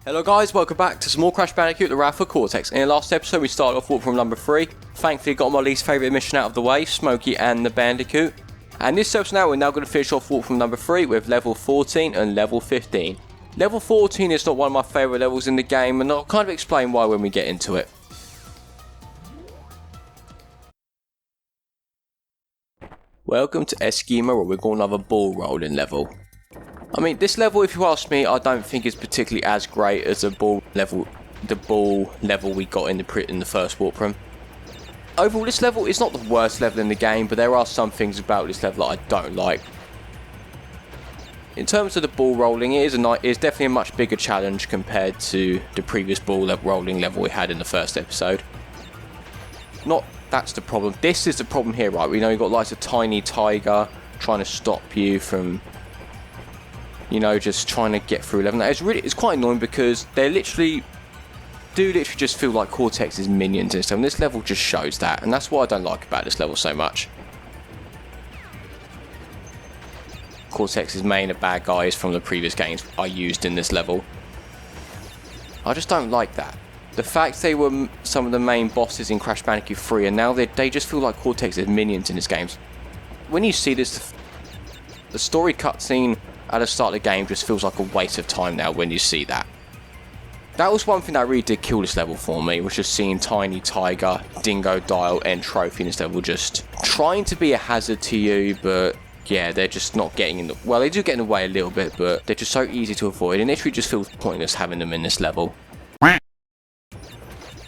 Hello guys, welcome back to some more Crash Bandicoot, the Wrath of Cortex. In the last episode we started off from number 3. Thankfully got my least favourite mission out of the way, Smokey and the Bandicoot. And this episode now we're now going to finish off from number 3 with level 14 and level 15. Level 14 is not one of my favourite levels in the game, and I'll kind of explain why when we get into it. Welcome to Eskimo, where we've got another ball rolling level. I mean, this level, if you ask me, I don't think is particularly as great as the ball level we got in the first warp room. Overall, this level is not the worst level in the game, but there are some things about this level that I don't like. In terms of the ball rolling, it is definitely a much bigger challenge compared to the previous rolling level we had in the first episode. That's the problem. This is the problem here, right? We know you've got like a tiny tiger trying to stop you from, just trying to get through level. Now, it's quite annoying because they literally just feel like Cortex's minions and stuff, and this level just shows that, and that's what I don't like about this level so much. Cortex's main bad guys from the previous games are used in this level. I just don't like that. The fact they were some of the main bosses in Crash Bandicoot 3, and now they just feel like Cortex's minions in this game. When you see this, the story cutscene at the start of the game just feels like a waste of time now when you see that. That was one thing that really did kill this level for me, was just seeing Tiny Tiger, Dingo Dial and Trophy in this level just trying to be a hazard to you, but yeah, they're just not getting in the... Well, they do get in the way a little bit, but they're just so easy to avoid, and it really just feels pointless having them in this level.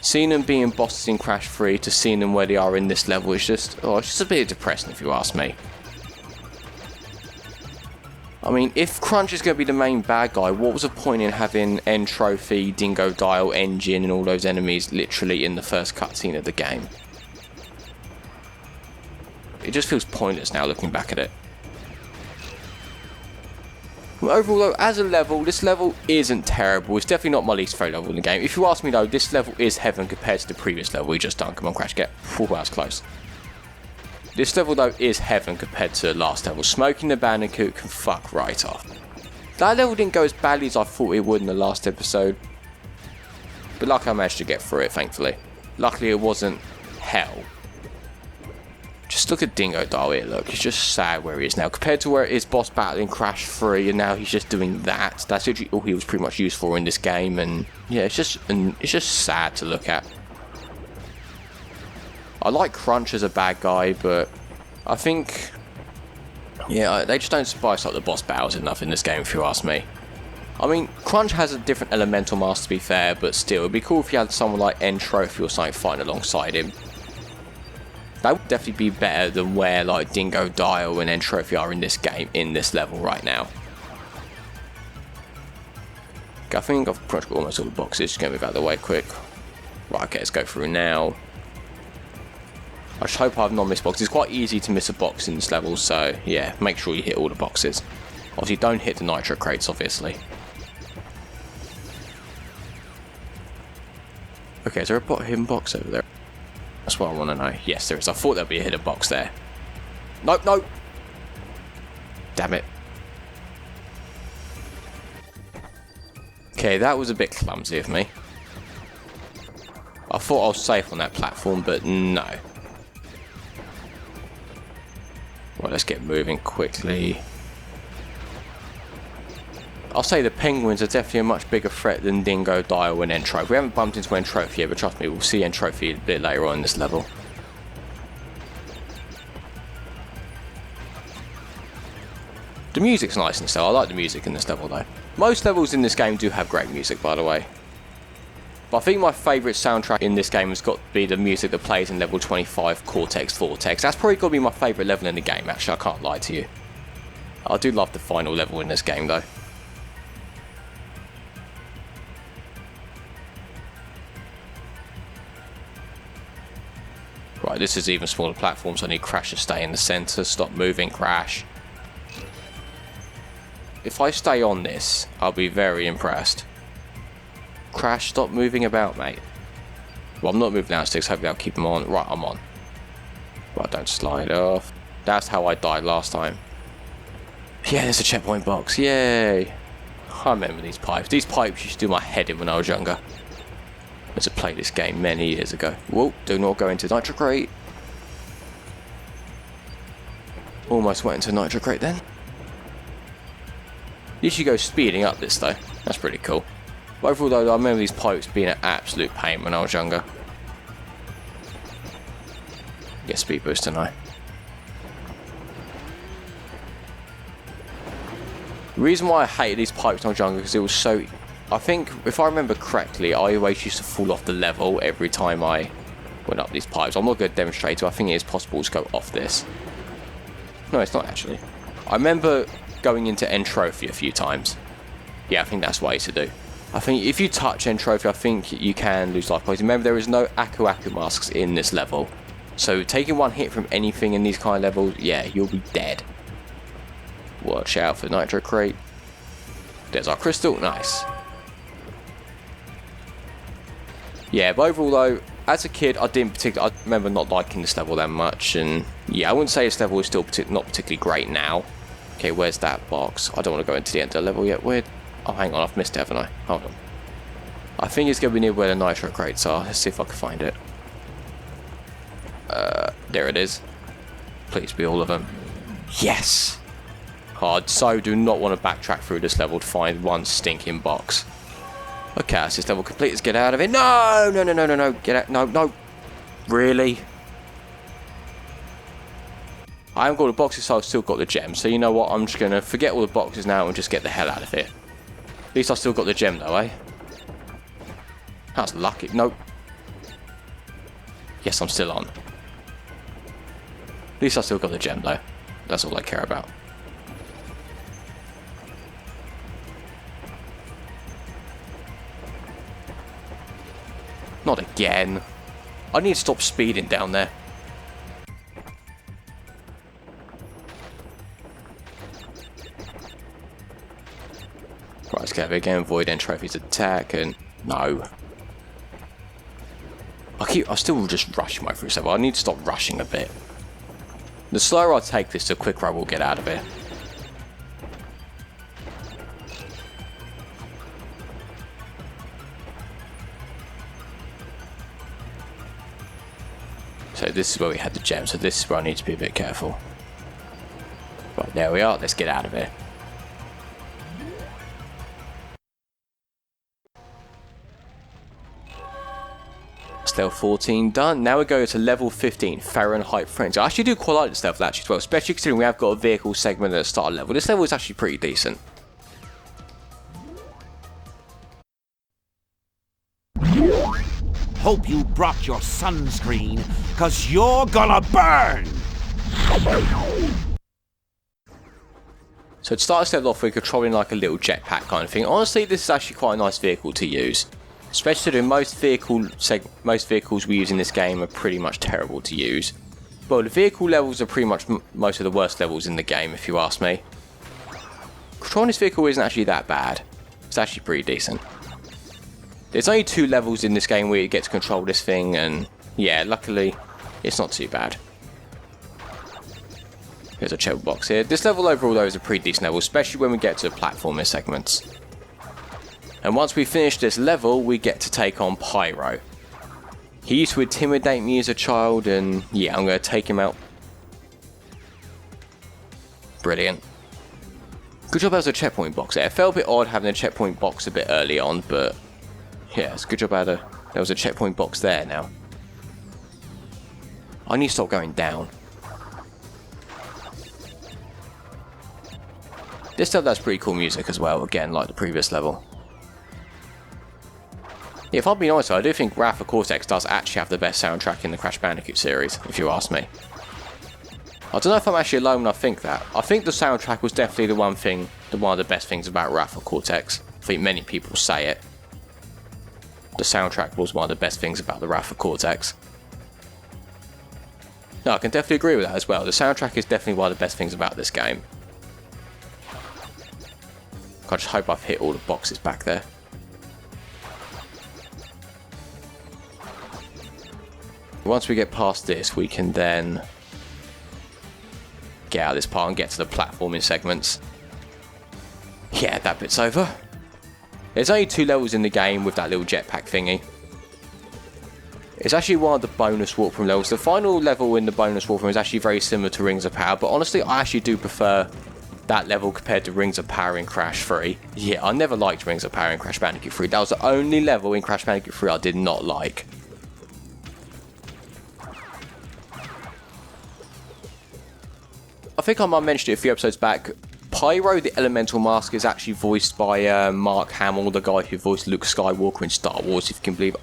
Seeing them being bosses in Crash 3 to seeing them where they are in this level is just... it's just a bit depressing if you ask me. I mean, if Crunch is going to be the main bad guy, what was the point in having N Trophy, Dingo Dial, Engine and all those enemies literally in the first cutscene of the game? It just feels pointless now looking back at it. Overall though, as a level, this level isn't terrible. It's definitely not my least favourite level in the game. If you ask me though, this level is heaven compared to the previous level we just done. Come on Crash, get 4 hours close. This level though is heaven compared to the last level. Smoking the Bandicoot can fuck right off. That level didn't go as badly as I thought it would in the last episode, but luckily I managed to get through it, thankfully. Luckily it wasn't hell. Just look at Dingo Dial here, look, he's just sad where he is now. Compared to where it is boss battle in Crash 3, and now he's just doing that. That's literally all he was pretty much used for in this game, and yeah, it's just sad to look at. I like Crunch as a bad guy, but I think, yeah, they just don't spice up the boss battles enough in this game if you ask me. I mean, Crunch has a different elemental master to be fair, but still, it'd be cool if you had someone like N Trophy or something fighting alongside him. That would definitely be better than where like Dingo Dial and N Trophy are in this game, in this level right now. Okay, I think I've pretty much got almost all the boxes, just going to move out of the way quick. Right, okay, let's go through now. I just hope I've not missed boxes. It's quite easy to miss a box in this level, so yeah, make sure you hit all the boxes. Obviously don't hit the nitro crates, obviously. Okay, is there a hidden box over there? That's what I want to know. Yes, there is. I thought there'd be a hidden box there. Nope, nope. Damn it. Okay, that was a bit clumsy of me. I thought I was safe on that platform, but no. Well, let's get moving quickly. I'll say the penguins are definitely a much bigger threat than Dingo Dial and N Trophy. We haven't bumped into N Trophy yet, but trust me, we'll see N Trophy a bit later on in this level. The music's nice and stuff. I like the music in this level though. Most levels in this game do have great music, by the way. But I think my favourite soundtrack in this game has got to be the music that plays in level 25, Cortex Vortex. That's probably got to be my favourite level in the game, actually, I can't lie to you. I do love the final level in this game though. Right, this is even smaller platforms, so I need Crash to stay in the centre, stop moving, Crash. If I stay on this, I'll be very impressed. Crash, stop moving about, mate. Well, I'm not moving downstairs, hopefully I'll keep him on. Right, I'm on. Right, don't slide off. That's how I died last time. Yeah, there's a checkpoint box, yay. I remember these pipes. These pipes used to do my head in when I was younger. I used to play this game many years ago. Whoa, do not go into Nitro Crate. Almost went into Nitro Crate then. At least you go speeding up this though. That's pretty cool. But overall though, I remember these pipes being an absolute pain when I was younger. Get speed boost tonight. The reason why I hated these pipes when I was younger because it was so... I think, if I remember correctly, I always used to fall off the level every time I went up these pipes. I'm not going to demonstrate it, I think it is possible to go off this. No, it's not actually. I remember going into End Trophy a few times. Yeah, I think that's what I used to do. I think if you touch End Trophy, I think you can lose life points. Remember, there is no Aku Aku masks in this level. So taking one hit from anything in these kind of levels, yeah, you'll be dead. Watch out for Nitro Crate. There's our crystal, nice. Yeah, but overall though, as a kid, I remember not liking this level that much, and yeah, I wouldn't say this level is still not particularly great now. Okay, where's that box? I don't want to go into the end of the level yet. Where? Oh, hang on, I've missed it, haven't I? Hold on. I think it's going to be near where the Nitro Crates are. Let's see if I can find it. There it is. Please be all of them. Yes! Oh, I so do not want to backtrack through this level to find one stinking box. Okay, that's this level complete. Let's get out of it. No! No, no, no, no, no. Get out. No, no. Really? I haven't got the boxes, so I've still got the gems. So you know what? I'm just going to forget all the boxes now and just get the hell out of here. At least I've still got the gem though, eh? That's lucky. Nope. Yes, I'm still on. At least I still got the gem though. That's all I care about. Not again. I need to stop speeding down there. Right, let's get over again. Void End Trophy's attack and no. I still just rush my through, so I need to stop rushing a bit. The slower I take this, the quicker I will get out of it. So this is where we had the gem, so this is where I need to be a bit careful. Right, there we are, let's get out of here. Level 14 done. Now we go to level 15, Fahrenheit Frenzy. I actually do quite like this level actually as well, especially considering we have got a vehicle segment at the start level. This level is actually pretty decent. Hope you brought your sunscreen, cause you're gonna burn! So to start this level off, we're controlling like a little jetpack kind of thing. Honestly, this is actually quite a nice vehicle to use. Especially most vehicles we use in this game are pretty much terrible to use. Well, the vehicle levels are pretty much most of the worst levels in the game, if you ask me. Controlling this vehicle isn't actually that bad. It's actually pretty decent. There's only 2 levels in this game where you get to control this thing, and yeah, luckily, it's not too bad. There's a check box here. This level overall though is a pretty decent level, especially when we get to the platforming segments. And once we finish this level, we get to take on Pyro. He used to intimidate me as a child, and yeah, I'm going to take him out. Brilliant. Good job as a checkpoint box there. It felt a bit odd having a checkpoint box a bit early on, but yeah, it's a good job there was a checkpoint box there now. I need to stop going down. This level has pretty cool music as well, again, like the previous level. Yeah, if I'm being honest, I do think Wrath of Cortex does actually have the best soundtrack in the Crash Bandicoot series, if you ask me. I don't know if I'm actually alone when I think that. I think the soundtrack was definitely one of the best things about Wrath of Cortex. I think many people say it. The soundtrack was one of the best things about the Wrath of Cortex. No, I can definitely agree with that as well. The soundtrack is definitely one of the best things about this game. I just hope I've hit all the boxes back there. Once we get past this, we can then get out of this part and get to the platforming segments. Yeah, that bit's over. There's only 2 levels in the game with that little jetpack thingy. It's actually one of the bonus warp room levels. The final level in the bonus warp room is actually very similar to Rings of Power, but honestly I actually do prefer that level compared to Rings of Power in Crash 3. Yeah, I never liked Rings of Power in Crash Bandicoot 3. That was the only level in Crash Bandicoot 3 I did not like. I think I might have mentioned it a few episodes back. Pyro, the Elemental Mask, is actually voiced by Mark Hamill, the guy who voiced Luke Skywalker in Star Wars, if you can believe it.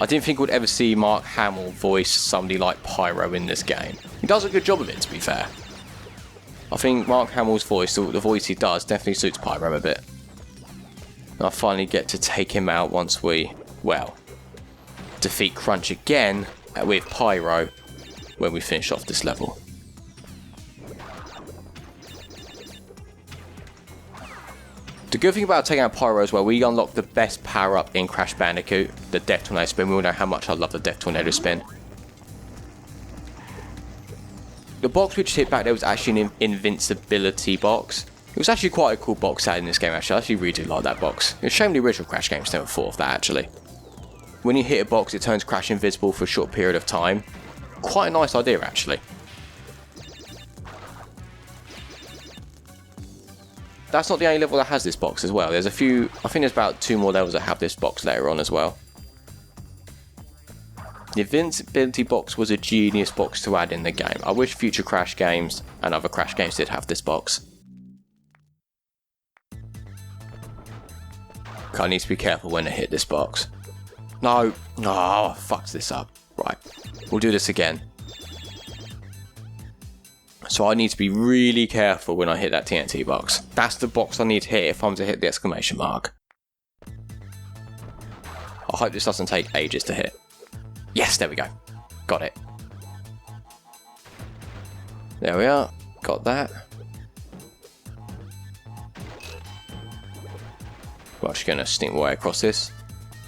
I didn't think we'd ever see Mark Hamill voice somebody like Pyro in this game. He does a good job of it, to be fair. I think Mark Hamill's voice, the voice he does, definitely suits Pyro a bit. And I finally get to take him out once we, well, defeat Crunch again with Pyro when we finish off this level. The good thing about taking out Pyro as well, we unlock the best power up in Crash Bandicoot, the Death Tornado Spin. We all know how much I love the Death Tornado Spin. The box we just hit back there was actually an invincibility box. It was actually quite a cool box out in this game actually. I actually really do like that box. It's a shame the original Crash games never thought of that actually. When you hit a box it turns Crash invisible for a short period of time. Quite a nice idea actually. That's not the only level that has this box as well. There's a few, I think there's about 2 more levels that have this box later on as well. The invincibility box was a genius box to add in the game. I wish future Crash games and other Crash games did have this box. I need to be careful when I hit this box. No, I fucked this up. Right, we'll do this again. So I need to be really careful when I hit that TNT box. That's the box I need to hit if I'm to hit the exclamation mark. I hope this doesn't take ages to hit. Yes, there we go. Got it. There we are. Got that. We're actually going to sneak my way across this.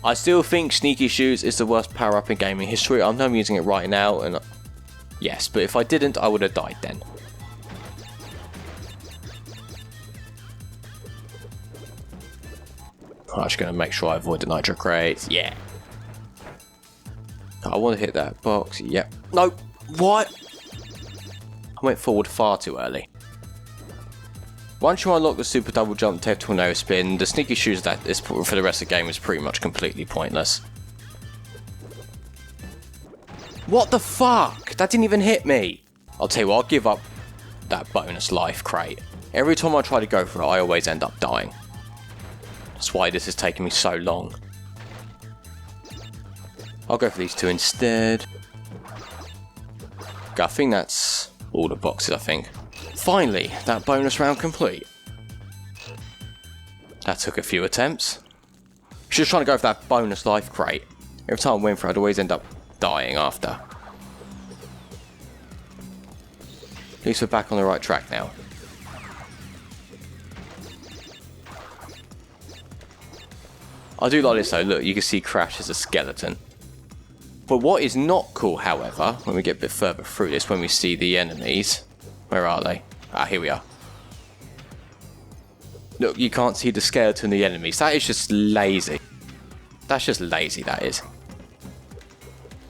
I still think Sneaky Shoes is the worst power up in gaming history. I know I'm using it right now, and yes, but if I didn't, I would have died then. I'm just going to make sure I avoid the nitro crates. Yeah. I want to hit that box. Yep. No. What? I went forward far too early. Once you unlock the super double jump Death Tornado Spin, the Sneaky Shoes that is for the rest of the game is pretty much completely pointless. What the fuck? That didn't even hit me. I'll tell you what, I'll give up that bonus life crate. Every time I try to go for it, I always end up dying. That's why this is taking me so long. I'll go for these 2 instead. I think that's all the boxes, I think. Finally, that bonus round complete. That took a few attempts. Just trying to go for that bonus life crate. Every time I went for it, I'd always end up dying after. At least we're back on the right track now. I do like this though, look, you can see Crash as a skeleton. But what is not cool, however, when we get a bit further through this, when we see the enemies, where are they? Ah, here we are. Look, you can't see the skeleton of the enemies. That is just lazy. That's just lazy, that is.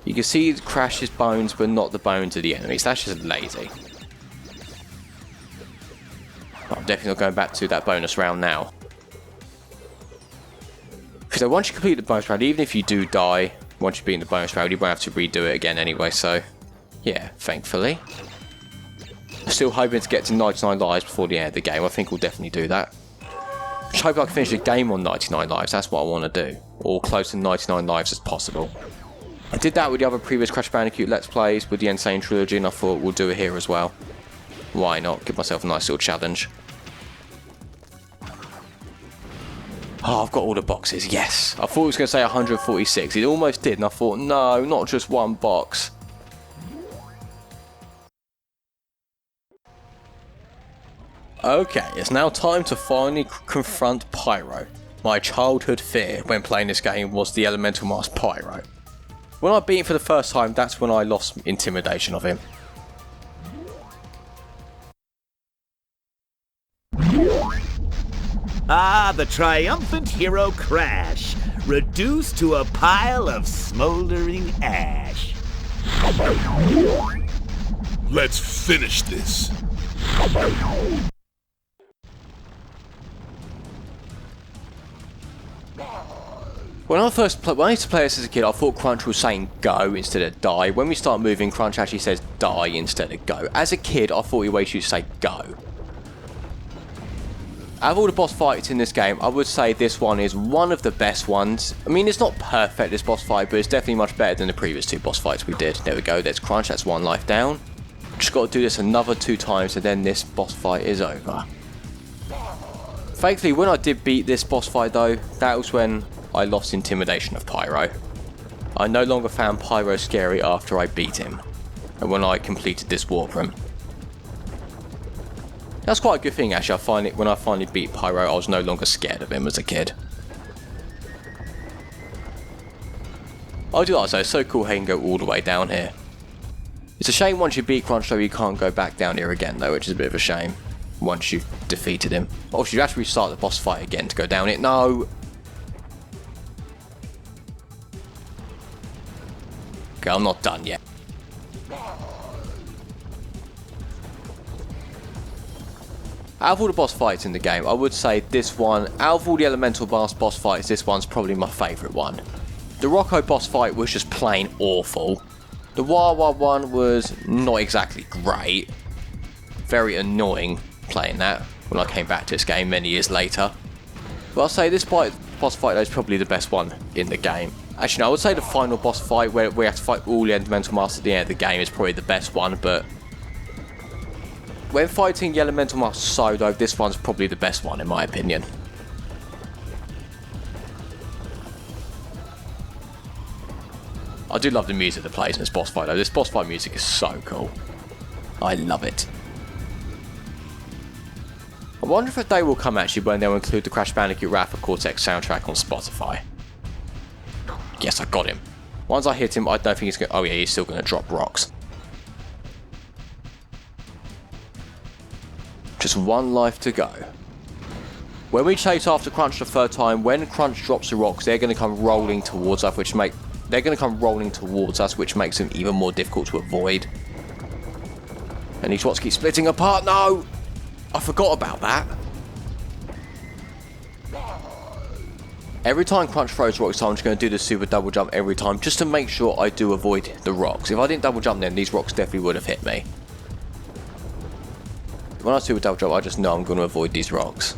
You can see Crash's bones, but not the bones of the enemies. That's just lazy. I'm definitely not going back to that bonus round now. So once you complete the bonus round, even if you do die, once you've beaten the bonus round, you won't have to redo it again anyway, so yeah, thankfully. Still hoping to get to 99 lives before the end of the game. I think we'll definitely do that. Just hope I can finish the game on 99 lives, that's what I want to do. Or close to 99 lives as possible. I did that with the other previous Crash Bandicoot Let's Plays with the Insane Trilogy, and I thought we'll do it here as well. Why not? Give myself a nice little challenge. Oh, I've got all the boxes, yes. I thought it was going to say 146. It almost did, and I thought, no, not just one box. Okay, it's now time to finally confront Pyro. My childhood fear when playing this game was the Elemental Mask Pyro. When I beat him for the first time, that's when I lost intimidation of him. Ah, the triumphant hero Crash, reduced to a pile of smoldering ash. Let's finish this. When I used to play this as a kid, I thought Crunch was saying go instead of die. When we start moving, Crunch actually says die instead of go. As a kid, I thought he always used to say go. Out of all the boss fights in this game, I would say this one is one of the best ones. I mean, it's not perfect, this boss fight, but it's definitely much better than the previous two boss fights we did. There we go, there's Crunch, that's one life down. Just got to do this another 2 times and then this boss fight is over. Thankfully, when I did beat this boss fight though, that was when I lost intimidation of Pyro. I no longer found Pyro scary after I beat him, and when I completed this warp room. That's quite a good thing actually. When I finally beat Pyro, I was no longer scared of him as a kid. I do like though, it's so cool how you can go all the way down here. It's a shame once you beat Crunch though you can't go back down here again though, which is a bit of a shame. Once you've defeated him. Obviously you have to restart the boss fight again to go down it. No! Okay, I'm not done yet. Out of all the boss fights in the game, I would say this one, out of all the elemental boss fights, this one's probably my favourite one. The Rocco boss fight was just plain awful. The Wawa one was not exactly great. Very annoying playing that when I came back to this game many years later. But I'll say this boss fight is probably the best one in the game. Actually no, I would say the final boss fight where we have to fight all the elemental masters at the end of the game is probably the best one, but when fighting the elemental master solo, this one's probably the best one in my opinion. I do love the music that plays in this boss fight though. This boss fight music is so cool. I love it. I wonder if a day will come actually when they'll include the Crash Bandicoot Wrath of Cortex soundtrack on Spotify. Yes, I got him. Once I hit him, I don't think he's going to... Oh yeah, he's still going to drop rocks. Just one life to go. When we chase after Crunch the 3rd time, when Crunch drops the rocks, they're going to come rolling towards us, which makes them even more difficult to avoid. And these rocks keep splitting apart. No! I forgot about that. Every time Crunch throws rocks, I'm just going to do the super double jump every time, just to make sure I do avoid the rocks. If I didn't double jump then, these rocks definitely would have hit me. When I super double jump, I just know I'm going to avoid these rocks.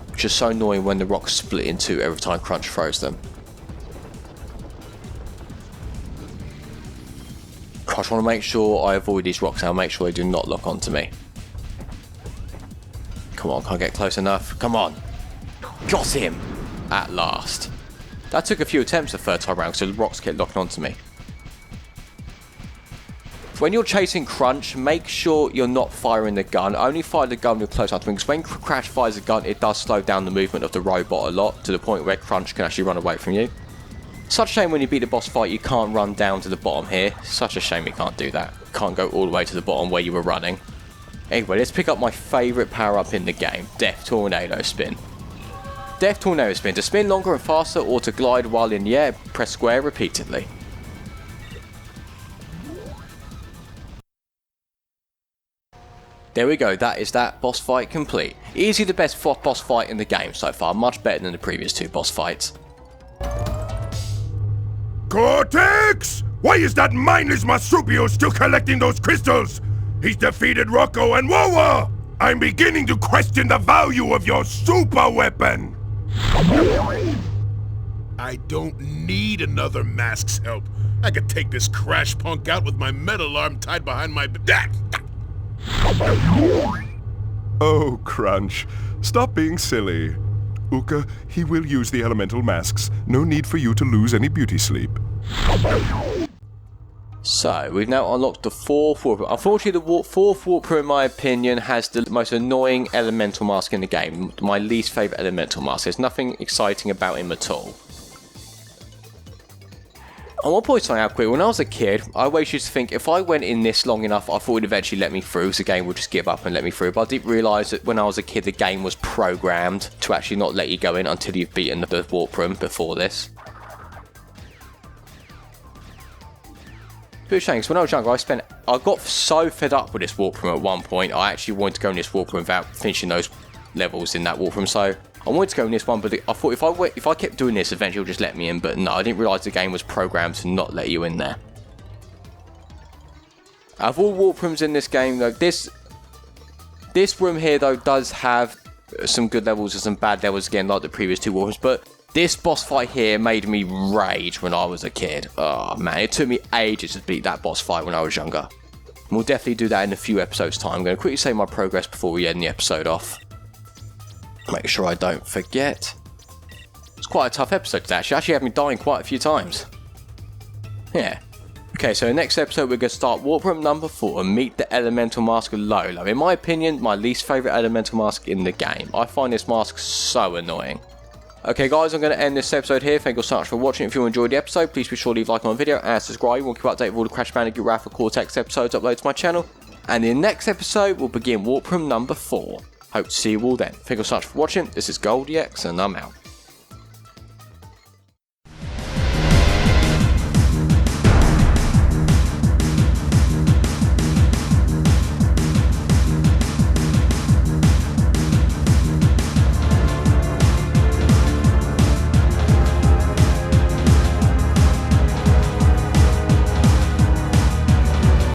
It's just so annoying when the rocks split in two every time Crunch throws them. I just want to make sure I avoid these rocks and I'll make sure they do not lock onto me. Come on, can't get close enough. Come on. Got him! At last. That took a few attempts the 3rd time around, so the rocks kept locking onto me. When you're chasing Crunch, make sure you're not firing the gun. Only fire the gun when you're close enough to him, because when Crash fires a gun, it does slow down the movement of the robot a lot, to the point where Crunch can actually run away from you. Such a shame when you beat the boss fight, you can't run down to the bottom here. Such a shame you can't do that. Can't go all the way to the bottom where you were running. Anyway, let's pick up my favourite power-up in the game, Death Tornado Spin. Death Tornado Spin. To spin longer and faster or to glide while in the air, press square repeatedly. There we go, that is that boss fight complete. Easily the best boss fight in the game so far, much better than the previous 2 boss fights. Cortex! Why is that mindless Marsupio still collecting those crystals? He's defeated Rocco and Wawa! I'm beginning to question the value of your super weapon! I don't need another mask's help. I could take this Crash punk out with my metal arm tied behind my... Oh, Crunch. Stop being silly. Uka, he will use the elemental masks. No need for you to lose any beauty sleep. So, we've now unlocked the 4th warp. Unfortunately, the 4th warp, in my opinion, has the most annoying elemental mask in the game. My least favourite elemental mask. There's nothing exciting about him at all. I want to point something out quick. When I was a kid, I always used to think if I went in this long enough, I thought it'd eventually let me through, so the game would just give up and let me through. But I didn't realise that when I was a kid, the game was programmed to actually not let you go in until you've beaten the warp room before this. Bit of shame, 'cause when I was younger, I got so fed up with this warp room at one point, I actually wanted to go in this warp room without finishing those levels in that warp room. So I wanted to go in this one, but I thought if I kept doing this, eventually it'll just let me in. But no, I didn't realise the game was programmed to not let you in there. Out of all warp rooms in this game, though, this room here though does have some good levels and some bad levels again, like the previous two warp rooms. But this boss fight here made me rage when I was a kid. Oh man, it took me ages to beat that boss fight when I was younger. And we'll definitely do that in a few episodes' time. I'm going to quickly say my progress before we end the episode off. Make sure I don't forget. It's quite a tough episode today, actually. Actually had me dying quite a few times. Yeah. Okay, so next episode we're going to start warp room number 4 and meet the elemental mask of Lolo. In my opinion, my least favourite elemental mask in the game. I find this mask so annoying. Okay guys, I'm going to end this episode here. Thank you so much for watching. If you enjoyed the episode, please be sure to leave a like on the video and subscribe. We'll keep updated with all the Crash Bandicoot Wrath of Cortex episodes uploaded to my channel. And in the next episode, we'll begin warp room number 4. Hope to see you all then. Thank you so much for watching. This is goldiex and I'm out.